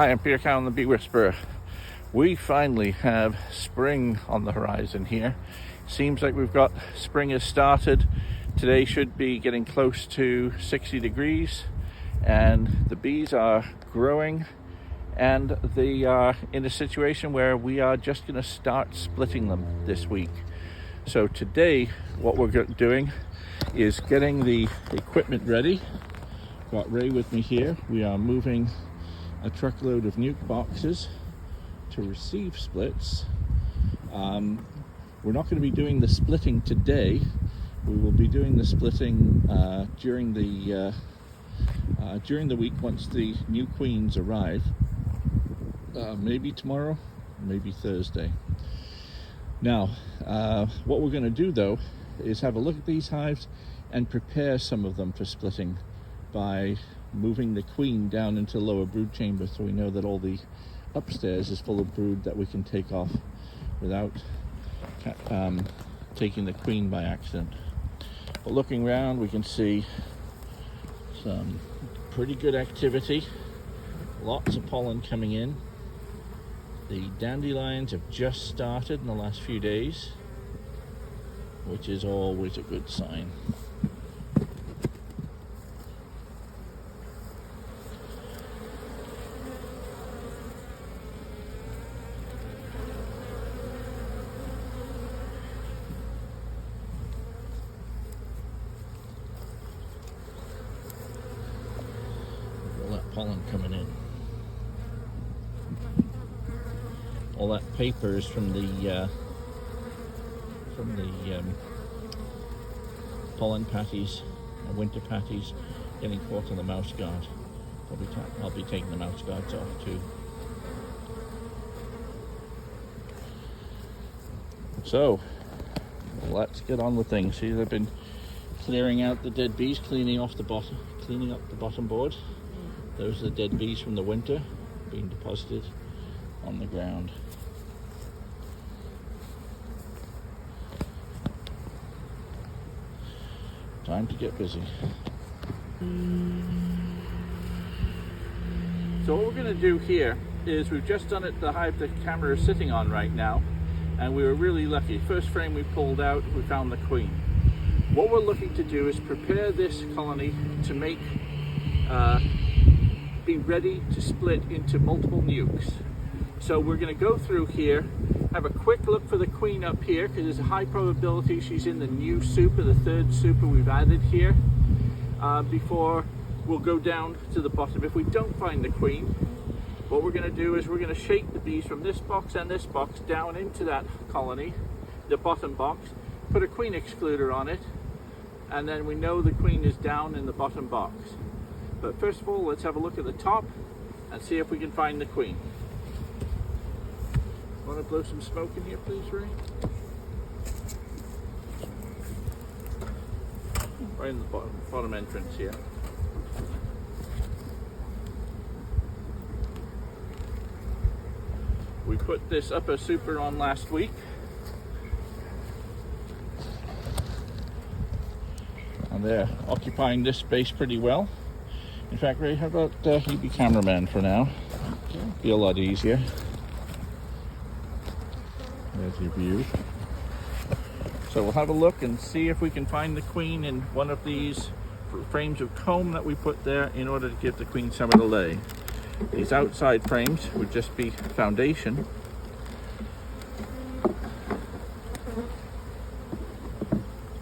Hi, I'm Peter Cowan, the Bee Whisperer. We finally have spring on the horizon here. Seems like we've got spring has started. Today should be getting close to 60 degrees and the bees are growing and they are in a situation where we are just going to start splitting them this week. So today what we're doing is getting the equipment ready. Got Ray with me here. We are moving a truckload of nuke boxes to receive splits. We're not going to be doing the splitting today. We will be doing the splitting during the week once the new queens arrive. Maybe tomorrow, maybe Thursday. Now, what we're going to do though is have a look at these hives and prepare some of them for splitting by moving the queen down into the lower brood chamber, so we know that all the upstairs is full of brood that we can take off without taking the queen by accident. But looking around, we can see some pretty good activity, lots of pollen coming in. The dandelions have just started in the last few days, which is always a good sign. Pollen coming in. All that paper is from the pollen patties, winter patties, getting caught on the mouse guard. I'll be taking the mouse guards off too. So let's get on with things. See, they've been clearing out the dead bees, cleaning up the bottom board. Those are the dead bees from the winter being deposited on the ground. Time to get busy. So what we're going to do here is we've just done it the hive the camera is sitting on right now, and we were really lucky. First frame we pulled out, we found the queen. What we're looking to do is prepare this colony to make be ready to split into multiple nukes. So we're going to go through here, have a quick look for the queen up here, because there's a high probability she's in the new super, the third super we've added here, before we'll go down to the bottom. If we don't find the queen, what we're going to do is we're going to shake the bees from this box and this box down into that colony, the bottom box, put a queen excluder on it, and then we know the queen is down in the bottom box. But first of all, let's have a look at the top and see if we can find the queen. Want to blow some smoke in here, please, Ray? Right in the bottom entrance here. We put this upper super on last week. And they're occupying this space pretty well. In fact, Ray, how about you be cameraman for now? Be a lot easier. There's your view. So we'll have a look and see if we can find the queen in one of these frames of comb that we put there in order to give the queen somewhere to lay. These outside frames would just be foundation.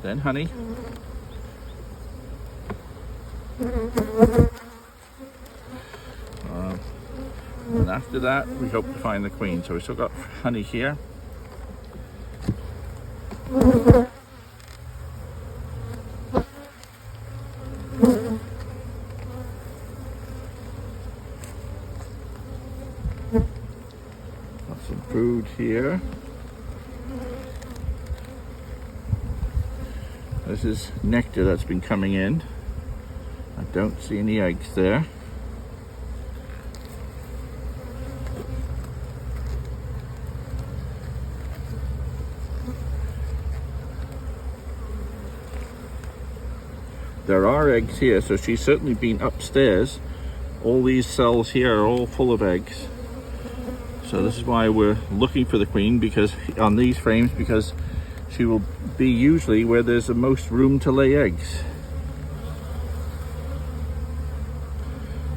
Then honey. And after that, we hope to find the queen. So we still got honey here. Got some food here. This is nectar that's been coming in. I don't see any eggs there. There are eggs here, so she's certainly been upstairs All these cells here are all full of eggs. So this is why we're looking for the queen, because on these frames, because she will be usually where there's the most room to lay eggs.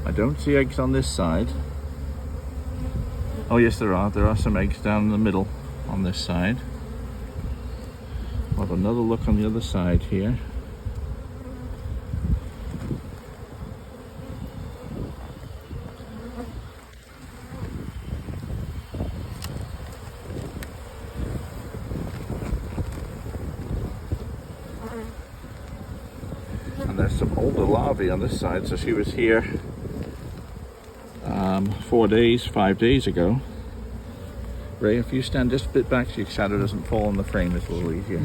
I don't see eggs on this side. Oh yes, there are. There are some eggs down in the middle on this side. We'll have another look on the other side here. And there's some older larvae on this side. So she was here 5 days ago. Ray, if you stand just a bit back so your shadow doesn't fall on the frame, it's a little easier.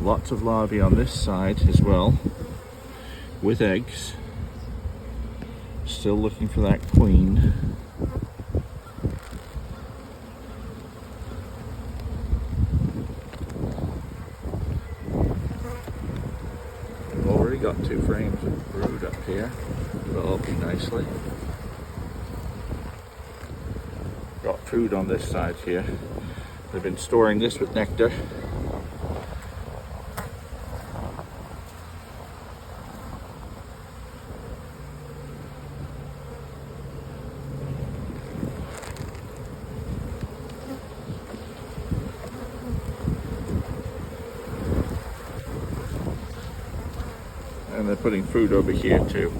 Lots of larvae on this side as well, with eggs. Still looking for that queen. We've already got 2 frames of brood up here, developing nicely. Got food on this side here. They've been storing this with nectar. And they're putting food over here too.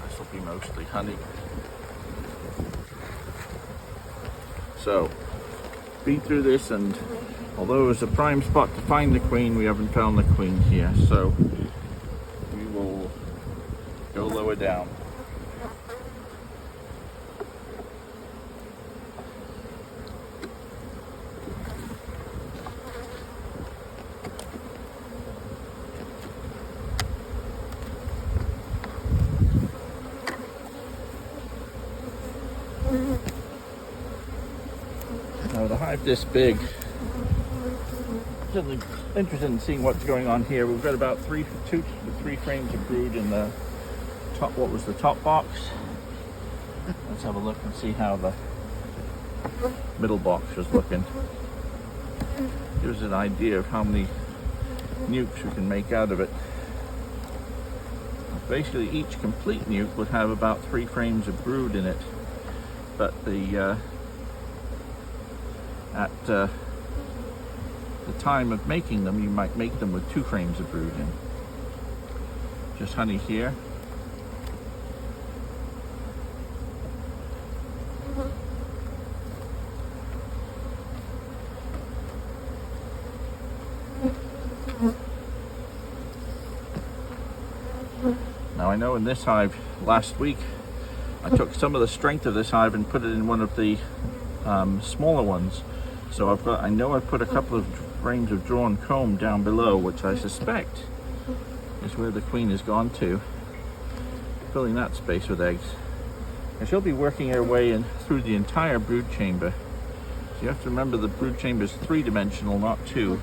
This will be mostly honey. So, been through this, and although it was a prime spot to find the queen, we haven't found the queen here. So, we will go lower down. Now with a hive this big, certainly interested in seeing what's going on here. We've got about 2 to 3 frames of brood in the top, what was the top box. Let's have a look and see how the middle box was looking. Gives an idea of how many nukes we can make out of it. Basically each complete nuke would have about 3 frames of brood in it, but the at the time of making them, you might make them with 2 frames of brood in. Just honey here. Now I know in this hive last week, I took some of the strength of this hive and put it in one of the smaller ones. So I know I've put a couple of frames of drawn comb down below, which I suspect is where the queen has gone to, filling that space with eggs. And she'll be working her way in through the entire brood chamber. So you have to remember the brood chamber is 3-dimensional, not 2.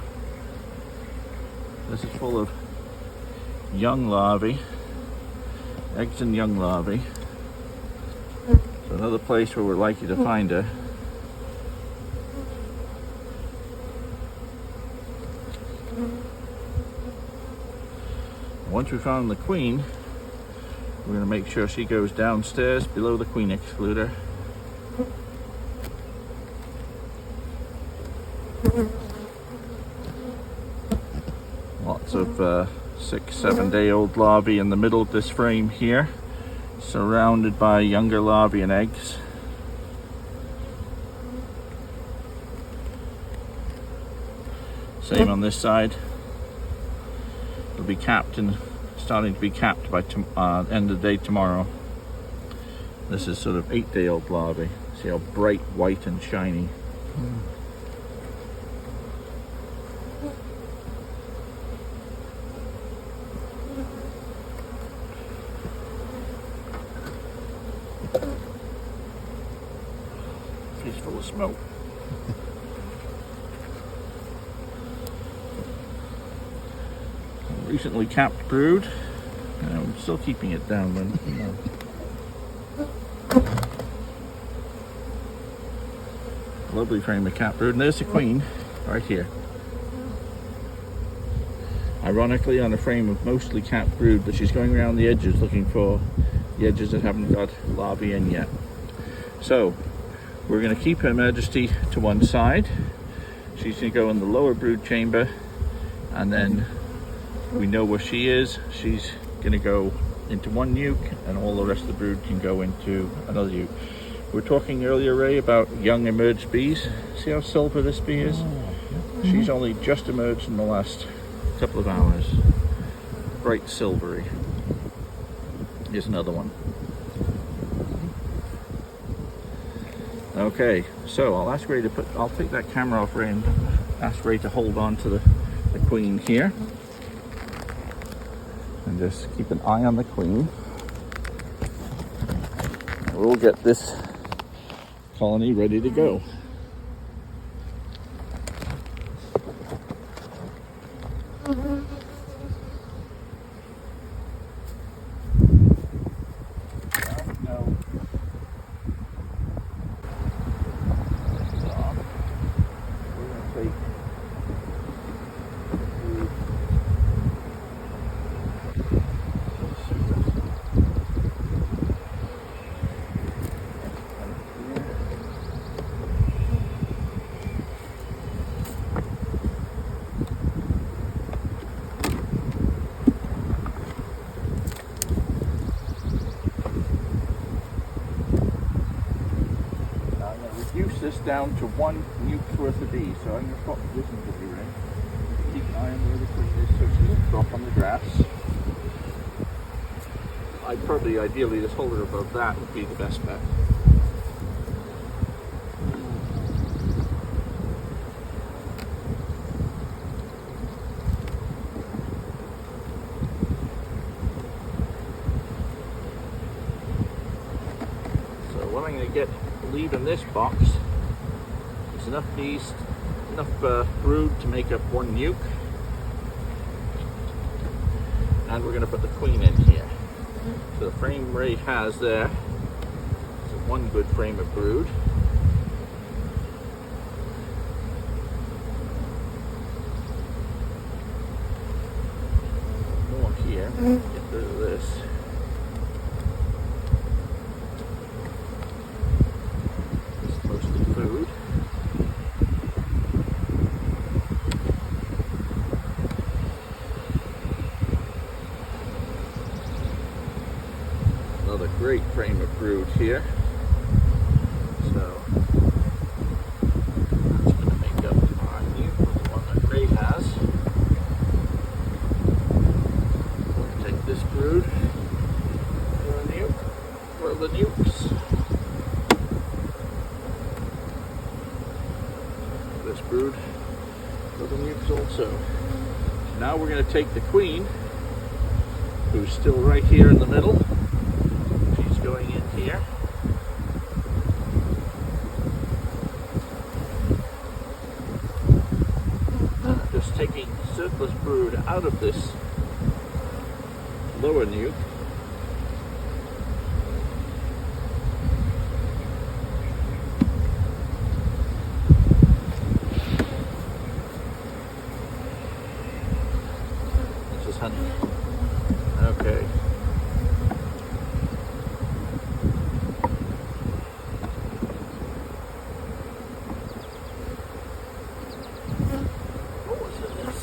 This is full of young larvae, eggs and young larvae. So another place where we're likely to find her. Once we found the queen, we're going to make sure she goes downstairs below the queen excluder. Lots of 6-7 day old larvae in the middle of this frame here, surrounded by younger larvae and eggs. Same on this side. It'll be capped and starting to be capped by end of the day tomorrow. This is sort of 8-day-old larvae. See how bright, white and shiny. smoke. Recently capped brood. I'm still keeping it down then. Lovely frame of capped brood. And there's the queen right here. Ironically on a frame of mostly capped brood, but she's going around the edges looking for the edges that haven't got larvae in yet. So we're going to keep Her Majesty to one side. She's going to go in the lower brood chamber, and then we know where she is. She's going to go into one nuke, and all the rest of the brood can go into another nuke. We were talking earlier, Ray, about young emerged bees. See how silver this bee is? She's only just emerged in the last couple of hours. Bright silvery. Here's another one. Okay, so I'll ask Ray to I'll take that camera off Ray and ask Ray to hold on to the queen here. And just keep an eye on the queen. We'll get this colony ready to go. Reduce this down to one nuke's worth of bees. So I'm going to pop this into the ring. Keep an eye on where the queen is so she doesn't drop on the grass. I'd probably, ideally, this holder above that would be the best bet. So what I'm going to leave in this box is enough bees, enough brood to make up one nuke, and we're going to put the queen in here. So the frame Ray has there is one good frame of brood. More here. Get rid of this. Food. Another great frame of brood here. So that's going to make up our nuke with the one that Ray has. We'll take this brood for the nukes. This brood for the nukes also. Now we're going to take the queen, who's still right here in the middle. She's going in here. And I'm just taking surplus brood out of this lower nuke. Honey. Okay. What was in this?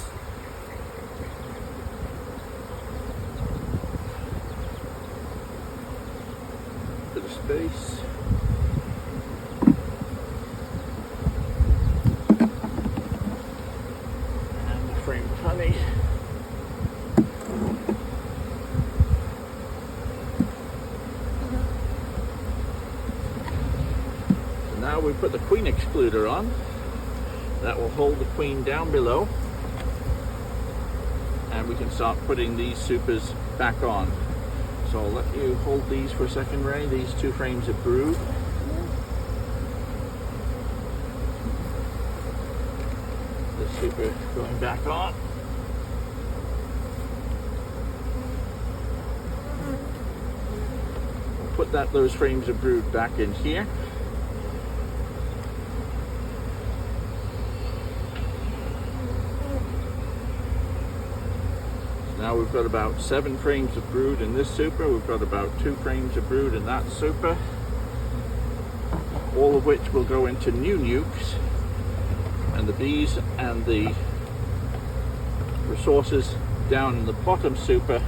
Bit of space. And the framed honey. Now we put the queen excluder on. That will hold the queen down below, and we can start putting these supers back on. So I'll let you hold these for a second, Ray, these two frames of brood. Super going back on. We'll put those frames of brood back in here. Now we've got about 7 frames of brood in this super. We've got about 2 frames of brood in that super. All of which will go into new nukes. And the bees and the resources down in the bottom super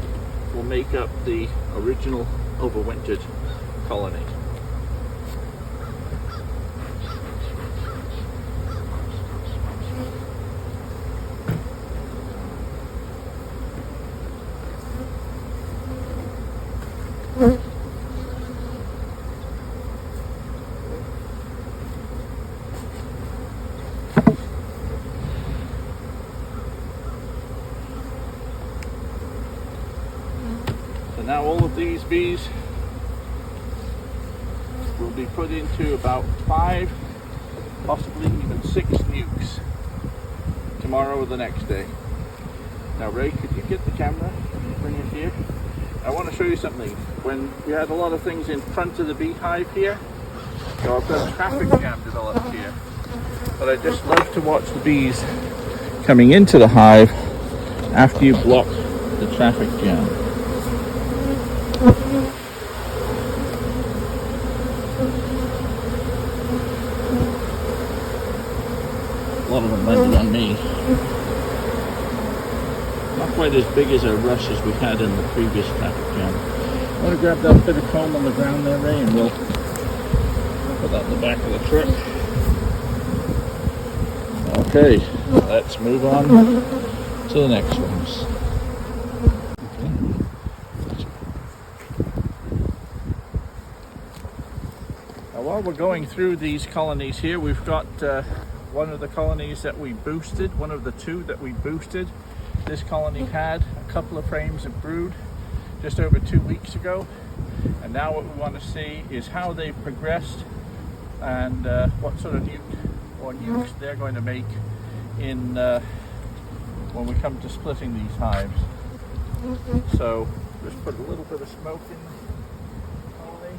will make up the original overwintered colony. So now all of these bees will be put into about 5, possibly even 6 nukes tomorrow or the next day. Now Ray, could you get the camera, bring it here? I want to show you something. When we had a lot of things in front of the beehive here, so I've got a traffic jam developed here. But I just love to watch the bees coming into the hive after you block the traffic jam. A lot of them landed on me. Not quite as big as a rush as we had in the previous traffic jam. I'm going to grab that bit of comb on the ground there, Ray, and we'll put that in the back of the truck. Okay, let's move on to the next ones. Now, while we're going through these colonies here, we've got one of the colonies that we boosted, one of the 2 that we boosted. This colony had a couple of frames of brood just over 2 weeks ago, and now what we want to see is how they've progressed and what sort of nukes they're going to make in when we come to splitting these hives. So just put a little bit of smoke in the colony.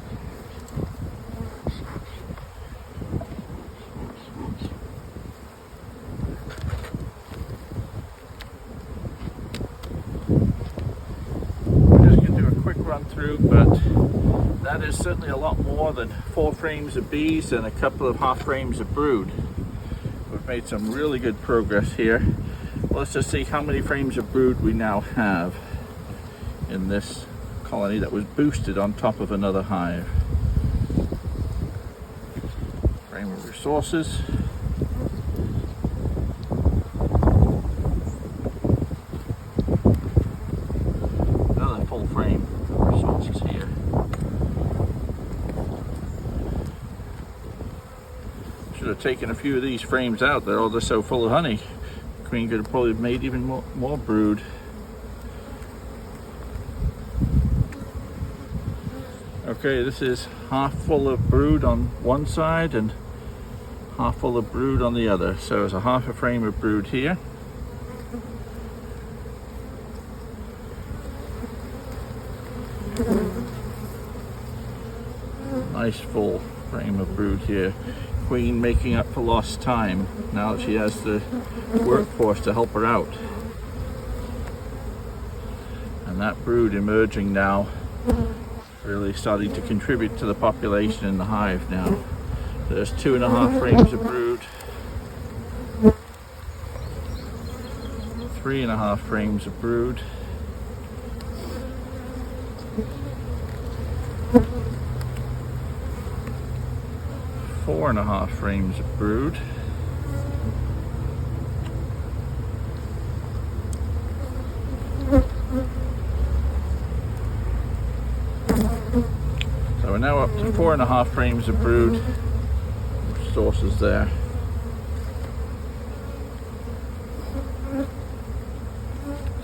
Run through, but that is certainly a lot more than 4 frames of bees and a couple of half frames of brood. We've made some really good progress here. Let's just see how many frames of brood we now have in this colony that was boosted on top of another hive. Frame of resources. Another full frame. Resources here. Should have taken a few of these frames out. They're all just so full of honey. The queen could have probably made even more brood. Okay, this is half full of brood on one side and half full of brood on the other. So there's a half a frame of brood here. Nice full frame of brood here. Queen making up for lost time now that she has the workforce to help her out. And that brood emerging now, really starting to contribute to the population in the hive now. There's 2.5 frames of brood. 3.5 frames of brood. 4.5 frames of brood. So we're now up to 4.5 frames of brood. Sources there.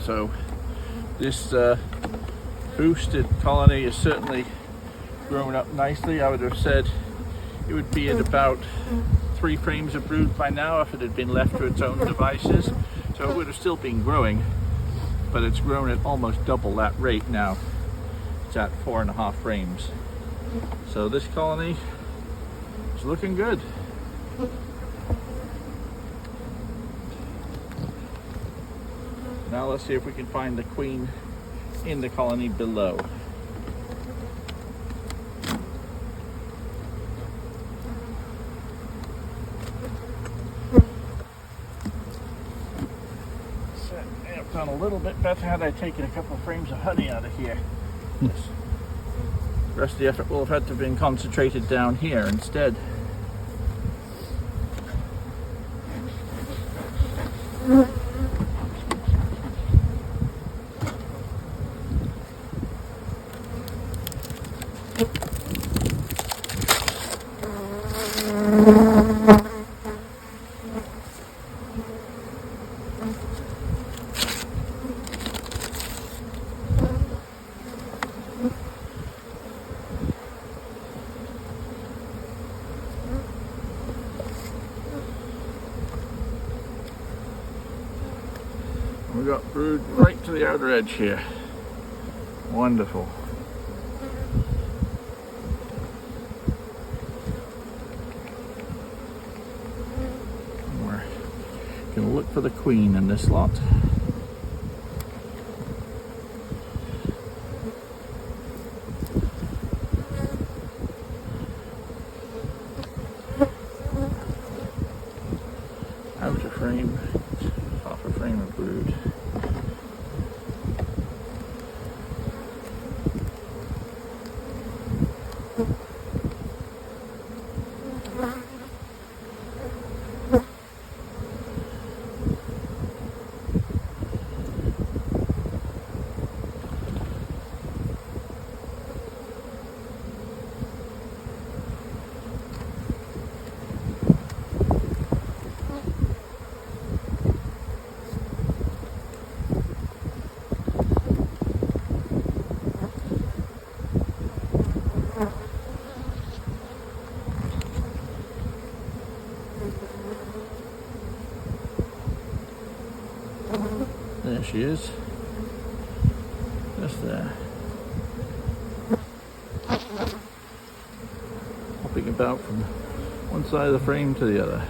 So this boosted colony is certainly grown up nicely. I would have said it would be at about 3 frames of brood by now if it had been left to its own devices. So it would have still been growing, but it's grown at almost double that rate now. It's at 4.5 frames. So this colony is looking good. Now let's see if we can find the queen in the colony below. So I've done a little bit better had I taken a couple of frames of honey out of here. The rest of the effort will have had to have been concentrated down here instead. We got brood right to the outer edge here. Wonderful. We're gonna look for the queen in this lot. Outer frame, half a frame of brood. There she is, just there, hopping about from one side of the frame to the other.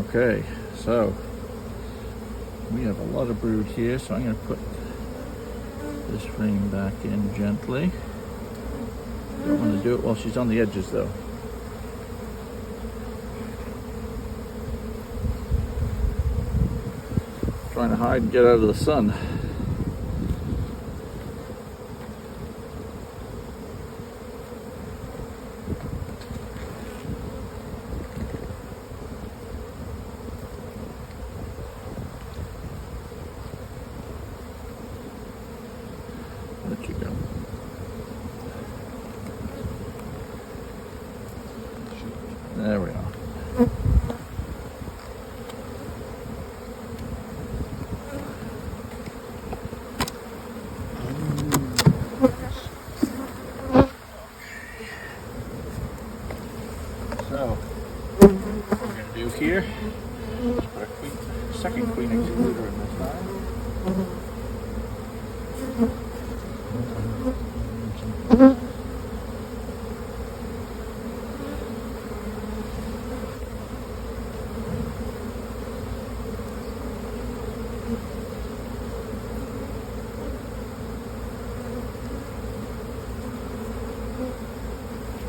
Okay, so we have a lot of brood here, so I'm going to put this frame back in gently. Don't want to do it while she's on the edges though. Trying to hide and get out of the sun. Let you go. There we are. So, what we're going to do here is put a second queen excluder in this time.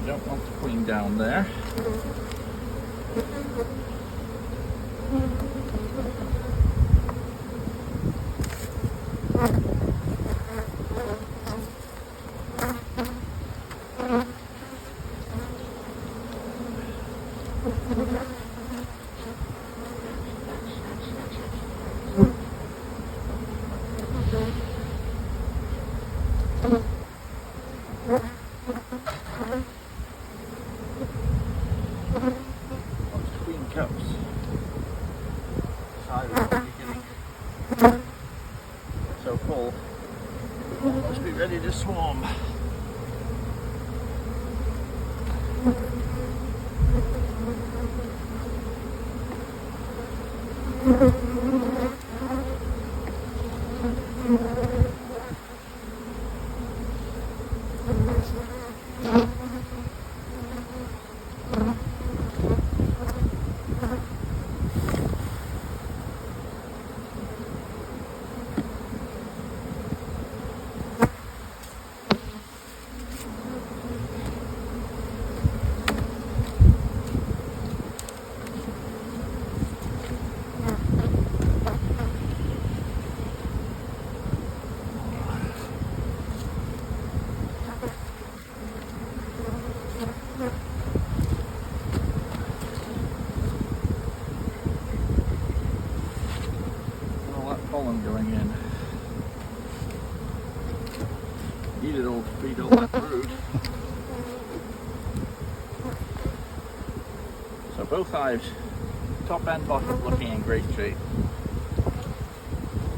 You don't want the queen down there. Queen comes. Hive is getting so full. Must be ready to swarm. Pollen going in. Need it all to feed all that brood. So both hives, top and bottom, looking in great shape.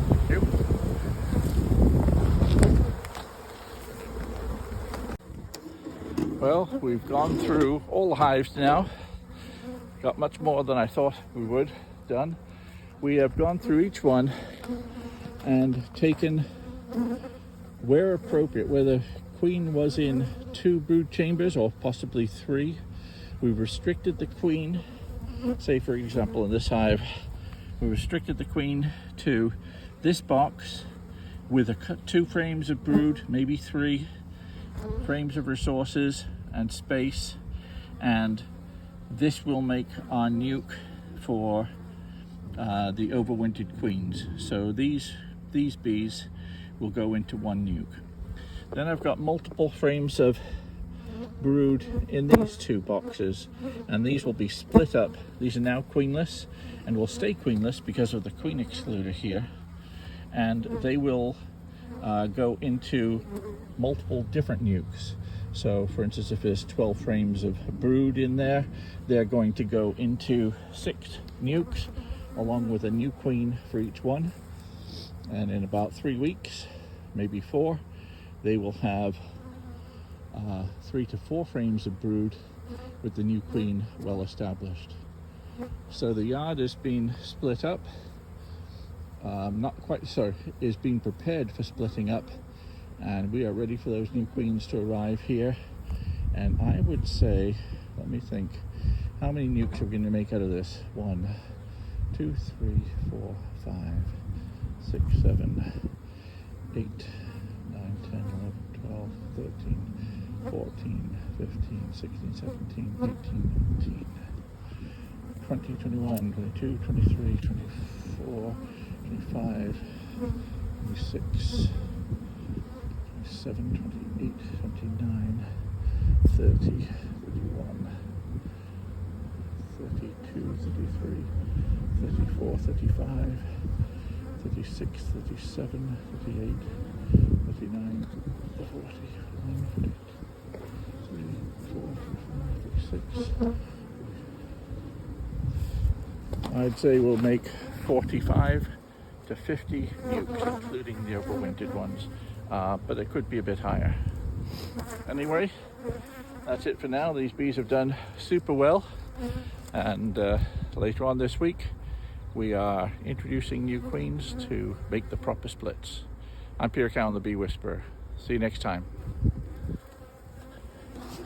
Thank you. Well, we've gone through all the hives now. Got much more than I thought we would done. We have gone through each one and taken, where appropriate, where the queen was in 2 brood chambers or possibly 3, we've restricted the queen. Say for example in this hive, we restricted the queen to this box with 2 frames of brood, maybe 3 frames of resources and space, and this will make our nuke for the overwintered queens. So these bees will go into 1 nuke. Then I've got multiple frames of brood in these 2 boxes, and these will be split up. These are now queenless and will stay queenless because of the queen excluder here, and they will go into multiple different nukes. So for instance, if there's 12 frames of brood in there, they're going to go into 6 nukes along with a new queen for each one, and in about 3 weeks, maybe 4, they will have 3 to 4 frames of brood with the new queen well established. So the yard is being split up, is being prepared for splitting up, and we are ready for those new queens to arrive here. And I would say, let me think, how many nukes are we going to make out of this? 1, 2, 3, 4, 5, 6, 7, 8, 9, 10, 11, 12, 13, 14, 15, 16, 17, 18, 19, 20, 21, 22, 23, 24, 25, 26, 27, 28, 29, 30, 31, 32, 33, 34, 35, 36, 37, 38, 39, 40, 41, 42, 43, 44, 46. I'd say we'll make 45 to 50 nukes, including the overwintered ones, but it could be a bit higher. Anyway, that's it for now. These bees have done super well, and later on this week we are introducing new queens to make the proper splits. I'm Peter Cowan, the Bee Whisperer. See you next time.